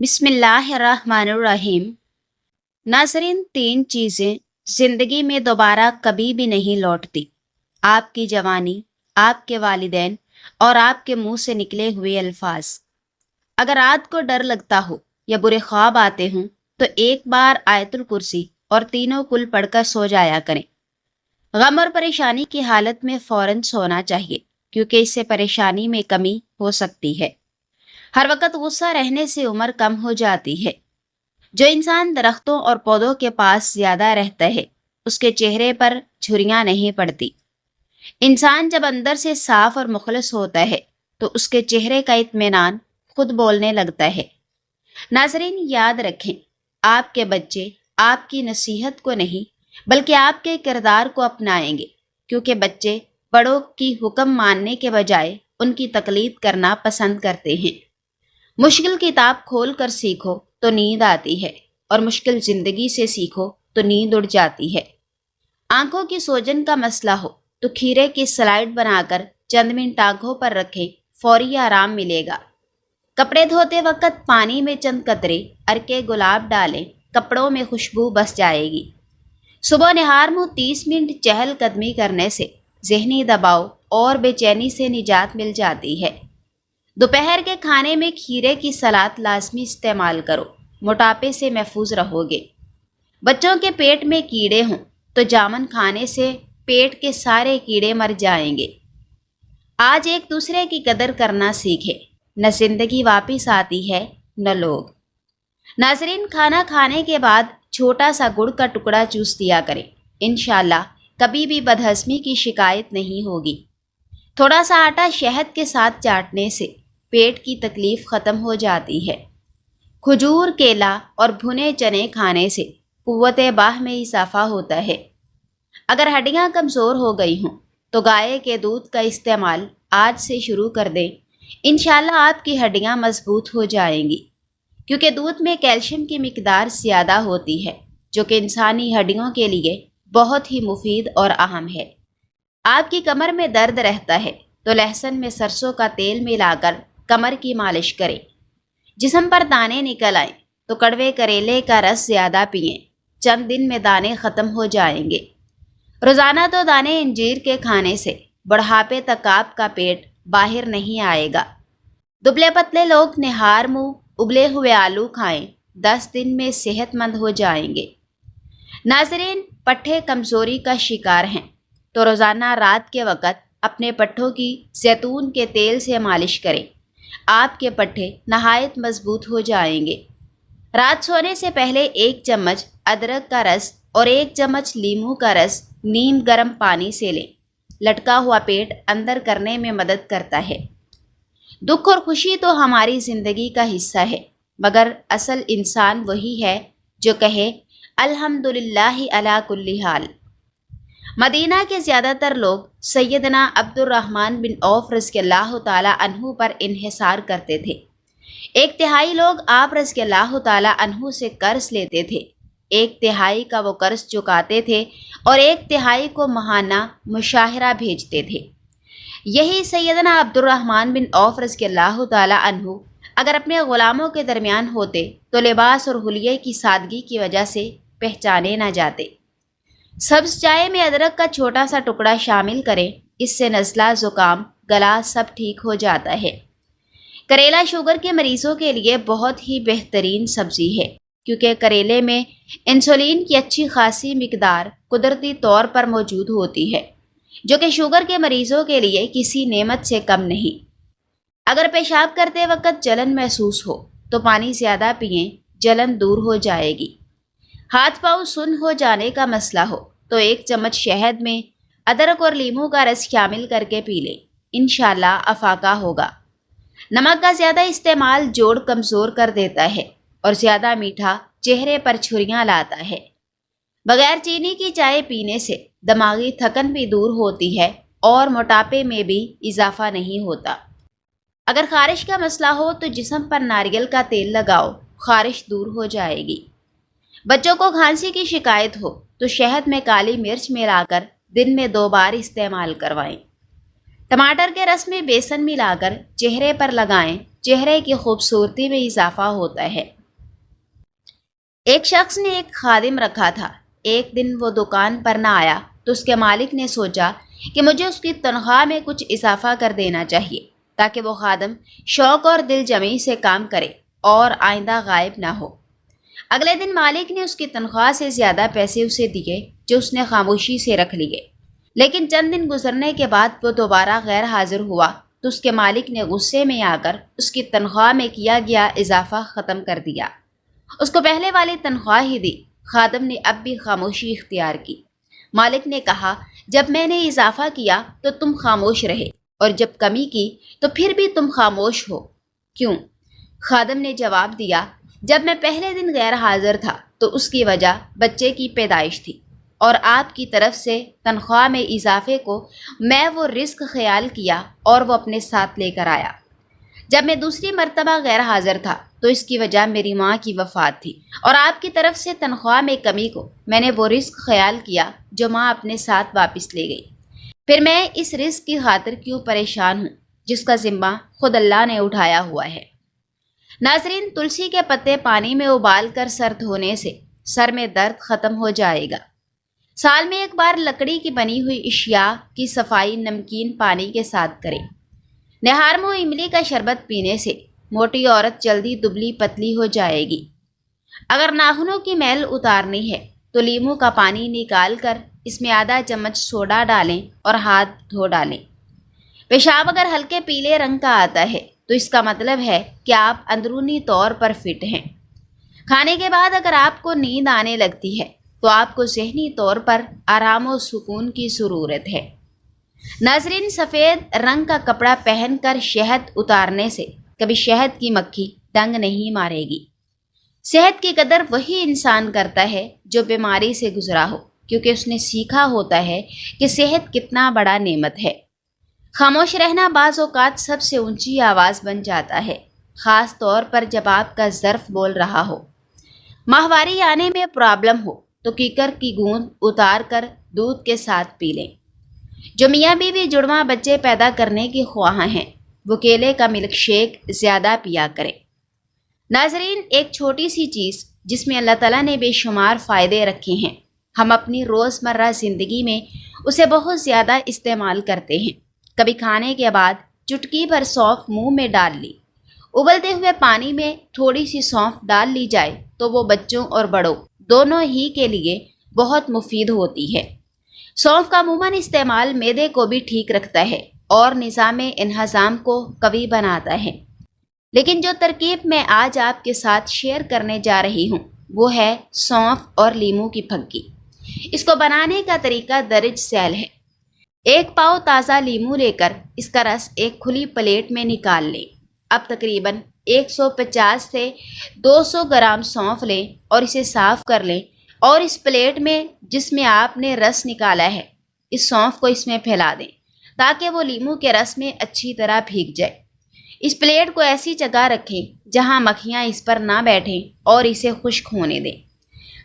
بسم اللہ الرحمن الرحیم۔ ناظرین، تین چیزیں زندگی میں دوبارہ کبھی بھی نہیں لوٹتی: آپ کی جوانی، آپ کے والدین اور آپ کے منہ سے نکلے ہوئے الفاظ۔ اگر رات کو ڈر لگتا ہو یا برے خواب آتے ہوں تو ایک بار آیت الکرسی اور تینوں کل پڑھ کر سو جایا کریں۔ غم اور پریشانی کی حالت میں فوراً سونا چاہیے، کیونکہ اس سے پریشانی میں کمی ہو سکتی ہے۔ ہر وقت غصہ رہنے سے عمر کم ہو جاتی ہے۔ جو انسان درختوں اور پودوں کے پاس زیادہ رہتا ہے، اس کے چہرے پر جھریاں نہیں پڑتی۔ انسان جب اندر سے صاف اور مخلص ہوتا ہے تو اس کے چہرے کا اطمینان خود بولنے لگتا ہے۔ ناظرین، یاد رکھیں، آپ کے بچے آپ کی نصیحت کو نہیں بلکہ آپ کے کردار کو اپنائیں گے، کیونکہ بچے بڑوں کی حکم ماننے کے بجائے ان کی تقلید کرنا پسند کرتے ہیں۔ مشکل کتاب کھول کر سیکھو تو نیند آتی ہے، اور مشکل زندگی سے سیکھو تو نیند اڑ جاتی ہے۔ آنکھوں کی سوجن کا مسئلہ ہو تو کھیرے کی سلائڈ بنا کر چند منٹ آنکھوں پر رکھیں، فوری آرام ملے گا۔ کپڑے دھوتے وقت پانی میں چند قطرے ارکے گلاب ڈالیں، کپڑوں میں خوشبو بس جائے گی۔ صبح نہار منہ 30 منٹ چہل قدمی کرنے سے ذہنی دباؤ اور بے چینی سے نجات مل جاتی ہے۔ دوپہر کے کھانے میں کھیرے کی سلاد لازمی استعمال کرو، موٹاپے سے محفوظ رہو گے۔ بچوں کے پیٹ میں کیڑے ہوں تو جامن کھانے سے پیٹ کے سارے کیڑے مر جائیں گے۔ آج ایک دوسرے کی قدر کرنا سیکھیں، نہ زندگی واپس آتی ہے نہ لوگ۔ ناظرین، کھانا کھانے کے بعد چھوٹا سا گڑ کا ٹکڑا چوس دیا کریں، انشاءاللہ کبھی بھی بدہضمی کی شکایت نہیں ہوگی۔ تھوڑا سا آٹا شہد کے ساتھ چاٹنے سے پیٹ کی تکلیف ختم ہو جاتی ہے۔ کھجور، کیلا اور بھنے چنے کھانے سے قوت باہ میں اضافہ ہوتا ہے۔ اگر ہڈیاں کمزور ہو گئی ہوں تو گائے کے دودھ کا استعمال آج سے شروع کر دیں، انشاءاللہ آپ کی ہڈیاں مضبوط ہو جائیں گی، کیونکہ دودھ میں کیلشیم کی مقدار زیادہ ہوتی ہے، جو کہ انسانی ہڈیوں کے لیے بہت ہی مفید اور اہم ہے۔ آپ کی کمر میں درد رہتا ہے تو لہسن میں سرسوں کا تیل ملا کر کمر کی مالش کریں۔ جسم پر دانے نکل آئیں تو کڑوے کریلے کا رس زیادہ پئیں، چند دن میں دانے ختم ہو جائیں گے۔ روزانہ دو دانے انجیر کے کھانے سے بڑھاپے تک آپ کا پیٹ باہر نہیں آئے گا۔ دبلے پتلے لوگ نہار منہ ابلے ہوئے آلو کھائیں، 10 دن میں صحت مند ہو جائیں گے۔ ناظرین، پٹھے کمزوری کا شکار ہیں تو روزانہ رات کے وقت اپنے پٹھوں کی زیتون کے تیل سے مالش کریں، آپ کے پٹھے نہایت مضبوط ہو جائیں گے۔ رات سونے سے پہلے 1 چمچ ادرک کا رس اور 1 چمچ لیموں کا رس نیم گرم پانی سے لیں، لٹکا ہوا پیٹ اندر کرنے میں مدد کرتا ہے۔ دکھ اور خوشی تو ہماری زندگی کا حصہ ہے، مگر اصل انسان وہی ہے جو کہے الحمدللہ علی کل حال۔ مدینہ کے زیادہ تر لوگ سیدنا عبد الرحمن بن عوف رضی اللہ تعالی عنہ پر انحصار کرتے تھے۔ 1/3 لوگ آپ رضی اللہ تعالی عنہ سے قرض لیتے تھے، 1/3 کا وہ قرض چکاتے تھے اور 1/3 کو ماہانہ مشاہرہ بھیجتے تھے۔ یہی سیدنا عبد الرحمن بن عوف رضی اللہ تعالی عنہ اگر اپنے غلاموں کے درمیان ہوتے تو لباس اور حلیے کی سادگی کی وجہ سے پہچانے نہ جاتے۔ سبز چائے میں ادرک کا چھوٹا سا ٹکڑا شامل کریں، اس سے نزلہ، زکام، گلا سب ٹھیک ہو جاتا ہے۔ کریلا شوگر کے مریضوں کے لیے بہت ہی بہترین سبزی ہے، کیونکہ کریلے میں انسولین کی اچھی خاصی مقدار قدرتی طور پر موجود ہوتی ہے، جو کہ شوگر کے مریضوں کے لیے کسی نعمت سے کم نہیں۔ اگر پیشاب کرتے وقت جلن محسوس ہو تو پانی زیادہ پئیں، جلن دور ہو جائے گی۔ ہاتھ پاؤں سن ہو جانے کا مسئلہ ہو تو 1 چمچ شہد میں ادرک اور لیموں کا رس شامل کر کے پی لیں، انشاءاللہ افاقہ ہوگا۔ نمک کا زیادہ استعمال جوڑ کمزور کر دیتا ہے اور زیادہ میٹھا چہرے پر جھریاں لاتا ہے۔ بغیر چینی کی چائے پینے سے دماغی تھکن بھی دور ہوتی ہے اور موٹاپے میں بھی اضافہ نہیں ہوتا۔ اگر خارش کا مسئلہ ہو تو جسم پر ناریل کا تیل لگاؤ، خارش دور ہو جائے گی۔ بچوں کو کھانسی کی شکایت ہو تو شہد میں کالی مرچ ملا کر دن میں 2 بار استعمال کروائیں۔ ٹماٹر کے رس میں بیسن ملا کر چہرے پر لگائیں چہرے کی خوبصورتی میں اضافہ ہوتا ہے۔ ایک شخص نے ایک خادم رکھا تھا۔ ایک دن وہ دکان پر نہ آیا تو اس کے مالک نے سوچا کہ مجھے اس کی تنخواہ میں کچھ اضافہ کر دینا چاہیے تاکہ وہ خادم شوق اور دل جمعی سے کام کرے اور آئندہ غائب نہ ہو۔ اگلے دن مالک نے اس کی تنخواہ سے زیادہ پیسے اسے دیے جو اس نے خاموشی سے رکھ لیے، لیکن چند دن گزرنے کے بعد وہ دوبارہ غیر حاضر ہوا تو اس کے مالک نے غصے میں آ کر اس کی تنخواہ میں کیا گیا اضافہ ختم کر دیا۔ اس کو پہلے والی تنخواہ ہی دی۔ خادم نے اب بھی خاموشی اختیار کی۔ مالک نے کہا، جب میں نے اضافہ کیا تو تم خاموش رہے اور جب کمی کی تو پھر بھی تم خاموش ہو، کیوں؟ خادم نے جواب دیا، جب میں پہلے دن غیر حاضر تھا تو اس کی وجہ بچے کی پیدائش تھی، اور آپ کی طرف سے تنخواہ میں اضافے کو میں وہ رزق خیال کیا اور وہ اپنے ساتھ لے کر آیا۔ جب میں دوسری مرتبہ غیر حاضر تھا تو اس کی وجہ میری ماں کی وفات تھی، اور آپ کی طرف سے تنخواہ میں کمی کو میں نے وہ رزق خیال کیا جو ماں اپنے ساتھ واپس لے گئی۔ پھر میں اس رزق کی خاطر کیوں پریشان ہوں جس کا ذمہ خود اللہ نے اٹھایا ہوا ہے۔ ناظرین، تلسی کے پتے پانی میں ابال کر سر دھونے سے سر میں درد ختم ہو جائے گا۔ سال میں ایک بار لکڑی کی بنی ہوئی اشیاء کی صفائی نمکین پانی کے ساتھ کریں۔ نہار منہ املی کا شربت پینے سے موٹی عورت جلدی دبلی پتلی ہو جائے گی۔ اگر ناخنوں کی میل اتارنی ہے تو لیموں کا پانی نکال کر اس میں آدھا چمچ سوڈا ڈالیں اور ہاتھ دھو ڈالیں۔ پیشاب اگر ہلکے پیلے رنگ کا آتا ہے تو اس کا مطلب ہے کہ آپ اندرونی طور پر فٹ ہیں۔ کھانے کے بعد اگر آپ کو نیند آنے لگتی ہے تو آپ کو ذہنی طور پر آرام و سکون کی ضرورت ہے۔ ناظرین، سفید رنگ کا کپڑا پہن کر شہد اتارنے سے کبھی شہد کی مکھی ڈنگ نہیں مارے گی۔ صحت کی قدر وہی انسان کرتا ہے جو بیماری سے گزرا ہو، کیونکہ اس نے سیکھا ہوتا ہے کہ صحت کتنا بڑا نعمت ہے۔ خاموش رہنا بعض اوقات سب سے اونچی آواز بن جاتا ہے، خاص طور پر جب آپ کا ظرف بول رہا ہو۔ ماہواری آنے میں پرابلم ہو تو کیکر کی گوند اتار کر دودھ کے ساتھ پی لیں۔ جو میاں بیوی جڑواں بچے پیدا کرنے کی خواہاں ہیں وہ کیلے کا ملک شیک زیادہ پیا کریں۔ ناظرین، ایک چھوٹی سی چیز جس میں اللہ تعالیٰ نے بے شمار فائدے رکھے ہیں، ہم اپنی روزمرہ زندگی میں اسے بہت زیادہ استعمال کرتے ہیں۔ کبھی کھانے کے بعد چٹکی بھر سونف منہ میں ڈال لی۔ ابلتے ہوئے پانی میں تھوڑی سی سونف ڈال لی جائے تو وہ بچوں اور بڑوں دونوں ہی کے لیے بہت مفید ہوتی ہے۔ سونف کا عموماً استعمال معدے کو بھی ٹھیک رکھتا ہے اور نظام انہضام کو قوی بناتا ہے۔ لیکن جو ترکیب میں آج آپ کے ساتھ شیئر کرنے جا رہی ہوں وہ ہے سونف اور لیموں کی پھکی۔ اس کو بنانے کا طریقہ درج ذیل ہے۔ ایک پاؤ تازہ لیموں لے کر اس کا رس ایک کھلی پلیٹ میں نکال لیں۔ اب تقریباً 150 سے 200 گرام سونف لیں اور اسے صاف کر لیں، اور اس پلیٹ میں جس میں آپ نے رس نکالا ہے اس سونف کو اس میں پھیلا دیں تاکہ وہ لیموں کے رس میں اچھی طرح بھیگ جائے۔ اس پلیٹ کو ایسی جگہ رکھیں جہاں مکھیاں اس پر نہ بیٹھیں اور اسے خشک ہونے دیں۔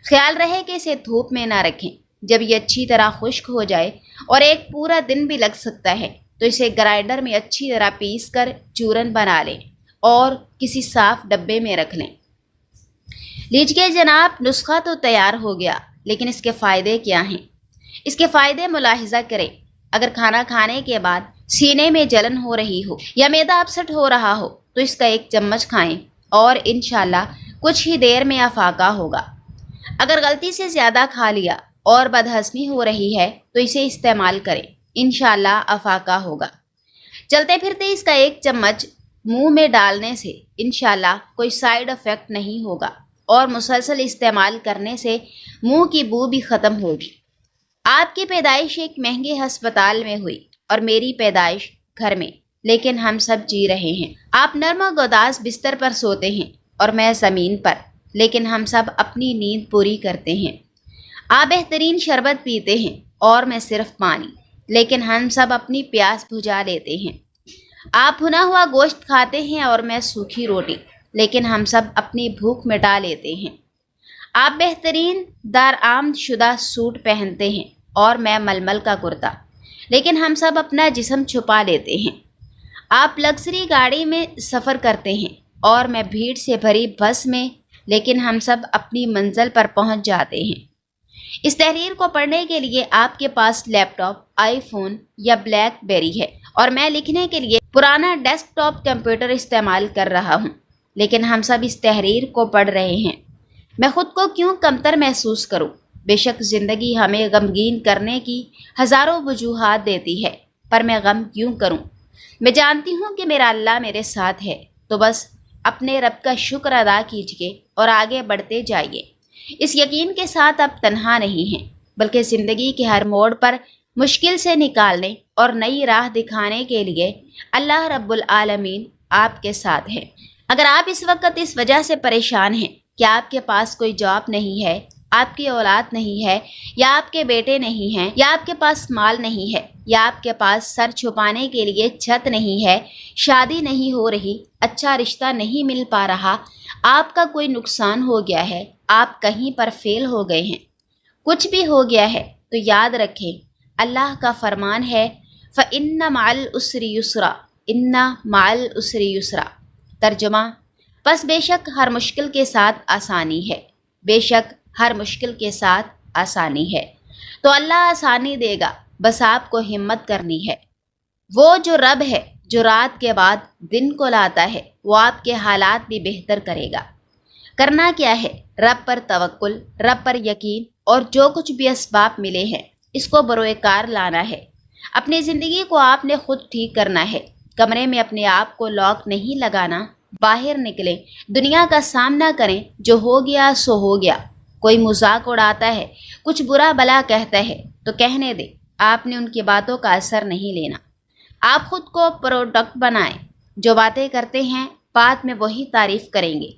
خیال رہے کہ اسے دھوپ میں نہ رکھیں۔ جب یہ اچھی طرح خشک ہو جائے اور ایک پورا دن بھی لگ سکتا ہے تو اسے گرائنڈر میں اچھی طرح پیس کر چورن بنا لیں اور کسی صاف ڈبے میں رکھ لیں۔ لیجیے جناب، نسخہ تو تیار ہو گیا، لیکن اس کے فائدے کیا ہیں؟ اس کے فائدے ملاحظہ کریں۔ اگر کھانا کھانے کے بعد سینے میں جلن ہو رہی ہو یا معدہ اپسٹ ہو رہا ہو تو اس کا 1 چمچ کھائیں اور انشاءاللہ کچھ ہی دیر میں افاقہ ہوگا۔ اگر غلطی سے زیادہ کھا لیا اور بدہضمی ہو رہی ہے تو اسے استعمال کریں، انشاءاللہ افاقہ ہوگا۔ چلتے پھرتے اس کا 1 چمچ منہ میں ڈالنے سے انشاءاللہ کوئی سائیڈ افیکٹ نہیں ہوگا، اور مسلسل استعمال کرنے سے منہ کی بو بھی ختم ہوگی۔ آپ کی پیدائش ایک مہنگے ہسپتال میں ہوئی اور میری پیدائش گھر میں، لیکن ہم سب جی رہے ہیں۔ آپ نرم و گداز بستر پر سوتے ہیں اور میں زمین پر، لیکن ہم سب اپنی نیند پوری کرتے ہیں۔ آپ بہترین شربت پیتے ہیں اور میں صرف پانی، لیکن ہم سب اپنی پیاس بجھا لیتے ہیں۔ آپ بھنا ہوا گوشت کھاتے ہیں اور میں سوکھی روٹی، لیکن ہم سب اپنی بھوک مٹا لیتے ہیں۔ آپ بہترین دارآمد شدہ سوٹ پہنتے ہیں اور میں ململ کا کرتا، لیکن ہم سب اپنا جسم چھپا لیتے ہیں۔ آپ لگژری گاڑی میں سفر کرتے ہیں اور میں بھیڑ سے بھری بس میں، لیکن ہم سب اپنی منزل پر پہنچ جاتے ہیں۔ اس تحریر کو پڑھنے کے لیے آپ کے پاس لیپ ٹاپ، آئی فون یا بلیک بیری ہے، اور میں لکھنے کے لیے پرانا ڈیسک ٹاپ کمپیوٹر استعمال کر رہا ہوں، لیکن ہم سب اس تحریر کو پڑھ رہے ہیں۔ میں خود کو کیوں کمتر محسوس کروں؟ بے شک زندگی ہمیں غمگین کرنے کی ہزاروں وجوہات دیتی ہے، پر میں غم کیوں کروں؟ میں جانتی ہوں کہ میرا اللہ میرے ساتھ ہے، تو بس اپنے رب کا شکر ادا کیجیے اور آگے بڑھتے جائیے، اس یقین کے ساتھ آپ تنہا نہیں ہیں، بلکہ زندگی کے ہر موڑ پر مشکل سے نکالنے اور نئی راہ دکھانے کے لیے اللہ رب العالمین آپ کے ساتھ ہے۔ اگر آپ اس وقت اس وجہ سے پریشان ہیں کہ آپ کے پاس کوئی جاب نہیں ہے، آپ کی اولاد نہیں ہے، یا آپ کے بیٹے نہیں ہیں، یا آپ کے پاس مال نہیں ہے، یا آپ کے پاس سر چھپانے کے لیے چھت نہیں ہے، شادی نہیں ہو رہی، اچھا رشتہ نہیں مل پا رہا، آپ کا کوئی نقصان ہو گیا ہے، آپ کہیں پر فیل ہو گئے ہیں، کچھ بھی ہو گیا ہے، تو یاد رکھیں اللہ کا فرمان ہے فَإِنَّ مَعَ الْعُسْرِ يُسْرًا، إِنَّ مَعَ الْعُسْرِ يُسْرًا۔ ترجمہ: بس بے شک ہر مشکل کے ساتھ آسانی ہے، بے شک ہر مشکل کے ساتھ آسانی ہے، تو اللہ آسانی دے گا، بس آپ کو ہمت کرنی ہے۔ وہ جو رب ہے جو رات کے بعد دن کو لاتا ہے، وہ آپ کے حالات بھی بہتر کرے گا۔ کرنا کیا ہے؟ رب پر توکل، رب پر یقین، اور جو کچھ بھی اسباب ملے ہیں اس کو بروئے کار لانا ہے۔ اپنی زندگی کو آپ نے خود ٹھیک کرنا ہے۔ کمرے میں اپنے آپ کو لاک نہیں لگانا، باہر نکلیں، دنیا کا سامنا کریں، جو ہو گیا سو ہو گیا۔ کوئی مذاق اڑاتا ہے، کچھ برا بلا کہتا ہے تو کہنے دے، آپ نے ان کی باتوں کا اثر نہیں لینا۔ آپ خود کو پروڈکٹ بنائیں، جو باتیں کرتے ہیں بعد میں وہی تعریف کریں گے۔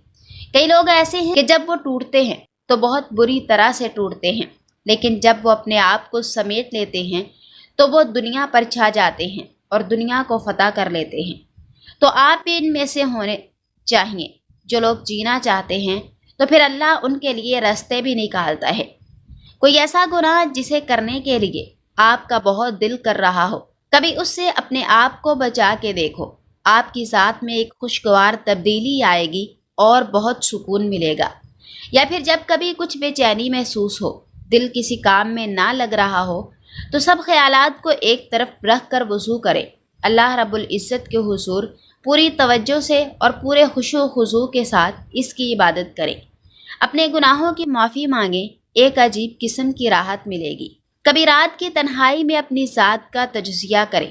کئی لوگ ایسے ہیں کہ جب وہ ٹوٹتے ہیں تو بہت بری طرح سے ٹوٹتے ہیں، لیکن جب وہ اپنے آپ کو سمیٹ لیتے ہیں تو وہ دنیا پر چھا جاتے ہیں اور دنیا کو فتح کر لیتے ہیں۔ تو آپ بھی ان میں سے ہونے چاہیے۔ جو لوگ جینا چاہتے ہیں تو پھر اللہ ان کے لیے راستے بھی نکالتا ہے۔ کوئی ایسا گناہ جسے کرنے کے لیے آپ کا بہت دل کر رہا ہو، کبھی اس سے اپنے آپ کو بچا کے دیکھو، آپ کی ذات میں ایک خوشگوار تبدیلی آئے گی اور بہت سکون ملے گا۔ یا پھر جب کبھی کچھ بے چینی محسوس ہو، دل کسی کام میں نہ لگ رہا ہو، تو سب خیالات کو ایک طرف رکھ کر وضو کریں، اللہ رب العزت کے حضور پوری توجہ سے اور پورے خشوع و خضوع کے ساتھ اس کی عبادت کریں، اپنے گناہوں کی معافی مانگیں، ایک عجیب قسم کی راحت ملے گی۔ کبھی رات کی تنہائی میں اپنی ذات کا تجزیہ کریں،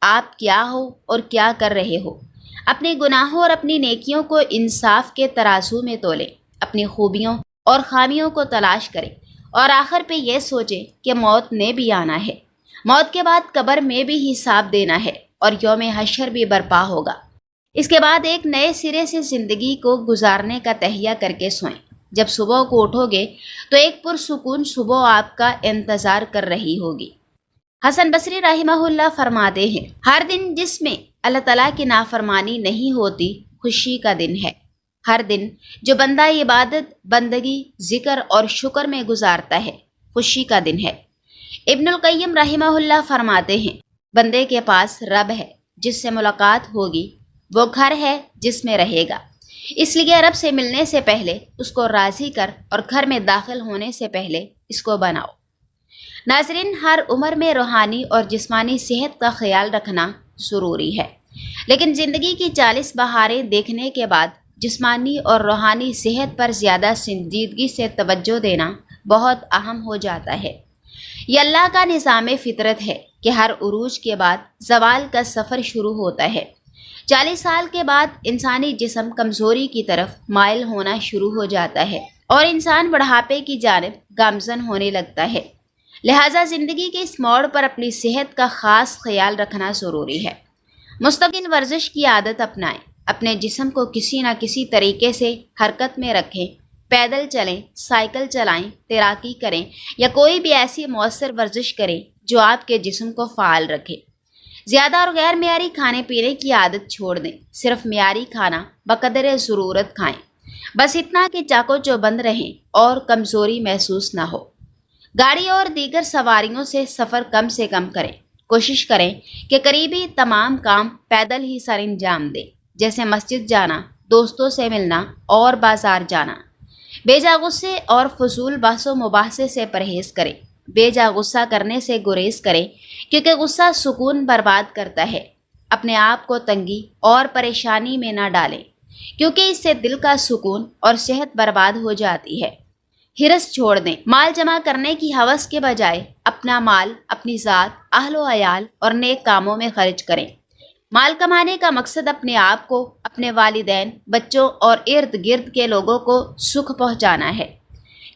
آپ کیا ہو اور کیا کر رہے ہو، اپنے گناہوں اور اپنی نیکیوں کو انصاف کے ترازو میں تولیں، اپنی خوبیوں اور خامیوں کو تلاش کریں، اور آخر پہ یہ سوچیں کہ موت نے بھی آنا ہے، موت کے بعد قبر میں بھی حساب دینا ہے اور یوم حشر بھی برپا ہوگا۔ اس کے بعد ایک نئے سرے سے زندگی کو گزارنے کا تہیہ کر کے سوئیں۔ جب صبح کو اٹھو گے تو ایک پرسکون صبح آپ کا انتظار کر رہی ہوگی۔ حسن بصری رحمہ اللہ فرماتے ہیں، ہر دن جس میں اللہ تعالیٰ کی نافرمانی نہیں ہوتی خوشی کا دن ہے۔ ہر دن جو بندہ عبادت، بندگی، ذکر اور شکر میں گزارتا ہے خوشی کا دن ہے۔ ابن القیم رحمہ اللہ فرماتے ہیں، بندے کے پاس رب ہے جس سے ملاقات ہوگی، وہ گھر ہے جس میں رہے گا، اس لیے رب سے ملنے سے پہلے اس کو راضی کر اور گھر میں داخل ہونے سے پہلے اس کو بناؤ۔ ناظرین، ہر عمر میں روحانی اور جسمانی صحت کا خیال رکھنا ضروری ہے، لیکن زندگی کی 40 بہاریں دیکھنے کے بعد جسمانی اور روحانی صحت پر زیادہ سنجیدگی سے توجہ دینا بہت اہم ہو جاتا ہے۔ یہ اللہ کا نظام فطرت ہے کہ ہر عروج کے بعد زوال کا سفر شروع ہوتا ہے۔ 40 سال کے بعد انسانی جسم کمزوری کی طرف مائل ہونا شروع ہو جاتا ہے اور انسان بڑھاپے کی جانب گامزن ہونے لگتا ہے۔ لہٰذا زندگی کے اس موڑ پر اپنی صحت کا خاص خیال رکھنا ضروری ہے۔ مستقل ورزش کی عادت اپنائیں، اپنے جسم کو کسی نہ کسی طریقے سے حرکت میں رکھیں، پیدل چلیں، سائیکل چلائیں، تیراکی کریں یا کوئی بھی ایسی مؤثر ورزش کریں جو آپ کے جسم کو فعال رکھے۔ زیادہ اور غیر معیاری کھانے پینے کی عادت چھوڑ دیں، صرف معیاری کھانا بقدر ضرورت کھائیں، بس اتنا کہ چاقو چوبند رہیں اور کمزوری محسوس نہ ہو۔ گاڑی اور دیگر سواریوں سے سفر کم سے کم کریں، کوشش کریں کہ قریبی تمام کام پیدل ہی سر انجام دیں، جیسے مسجد جانا، دوستوں سے ملنا اور بازار جانا۔ بے جا غصے اور فضول بحث و مباحثے سے پرہیز کریں۔ بے جا غصہ کرنے سے گریز کریں، کیونکہ غصہ سکون برباد کرتا ہے۔ اپنے آپ کو تنگی اور پریشانی میں نہ ڈالیں، کیونکہ اس سے دل کا سکون اور صحت برباد ہو جاتی ہے۔ ہرس چھوڑ دیں۔ مال جمع کرنے کی ہوس کے بجائے اپنا مال اپنی ذات، اہل و عیال اور نیک کاموں میں خرچ کریں۔ مال کمانے کا مقصد اپنے آپ کو، اپنے والدین، بچوں اور ارد گرد کے لوگوں کو سکھ پہنچانا ہے۔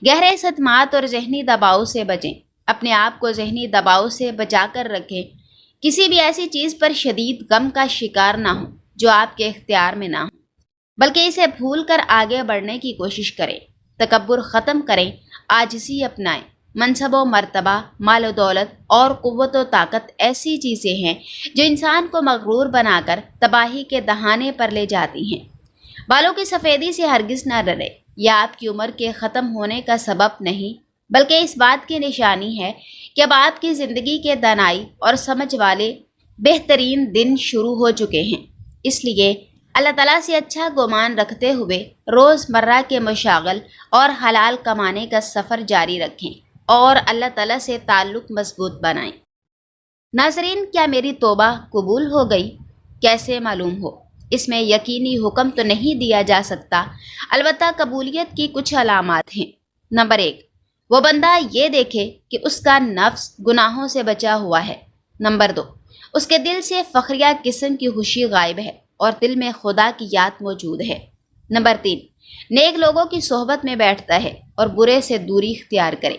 گہرے صدمات اور ذہنی دباؤ سے بچیں۔ اپنے آپ کو ذہنی دباؤ سے بچا کر رکھیں۔ کسی بھی ایسی چیز پر شدید غم کا شکار نہ ہوں جو آپ کے اختیار میں نہ ہو، بلکہ اسے بھول کر آگے بڑھنے کی کوشش کریں۔ تکبر ختم کریں، عاجزی اپنائیں۔ منصب و مرتبہ، مال و دولت اور قوت و طاقت ایسی چیزیں ہیں جو انسان کو مغرور بنا کر تباہی کے دہانے پر لے جاتی ہیں۔ بالوں کی سفیدی سے ہرگز نہ ڈرے۔ یہ آپ کی عمر کے ختم ہونے کا سبب نہیں، بلکہ اس بات کی نشانی ہے کہ اب آپ کی زندگی کے دانائی اور سمجھ والے بہترین دن شروع ہو چکے ہیں۔ اس لیے اللہ تعالیٰ سے اچھا گمان رکھتے ہوئے روز مرہ کے مشاغل اور حلال کمانے کا سفر جاری رکھیں اور اللہ تعالیٰ سے تعلق مضبوط بنائیں۔ ناظرین، کیا میری توبہ قبول ہو گئی؟ کیسے معلوم ہو؟ اس میں یقینی حکم تو نہیں دیا جا سکتا، البتہ قبولیت کی کچھ علامات ہیں۔ نمبر 1، وہ بندہ یہ دیکھے کہ اس کا نفس گناہوں سے بچا ہوا ہے۔ نمبر 2، اس کے دل سے فخریہ قسم کی خوشی غائب ہے اور دل میں خدا کی یاد موجود ہے۔ نمبر 3، نیک لوگوں کی صحبت میں بیٹھتا ہے اور برے سے دوری اختیار کرے۔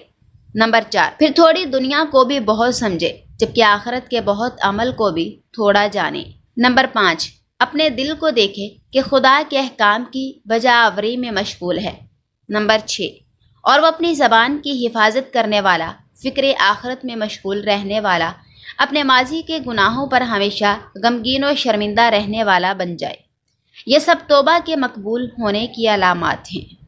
نمبر 4، پھر تھوڑی دنیا کو بھی بہت سمجھے، جبکہ آخرت کے بہت عمل کو بھی تھوڑا جانے۔ نمبر 5، اپنے دل کو دیکھے کہ خدا کے احکام کی بجا آوری میں مشغول ہے۔ نمبر 6، اور وہ اپنی زبان کی حفاظت کرنے والا، فکر آخرت میں مشغول رہنے والا، اپنے ماضی کے گناہوں پر ہمیشہ غمگین و شرمندہ رہنے والا بن جائے۔ یہ سب توبہ کے مقبول ہونے کی علامات ہیں۔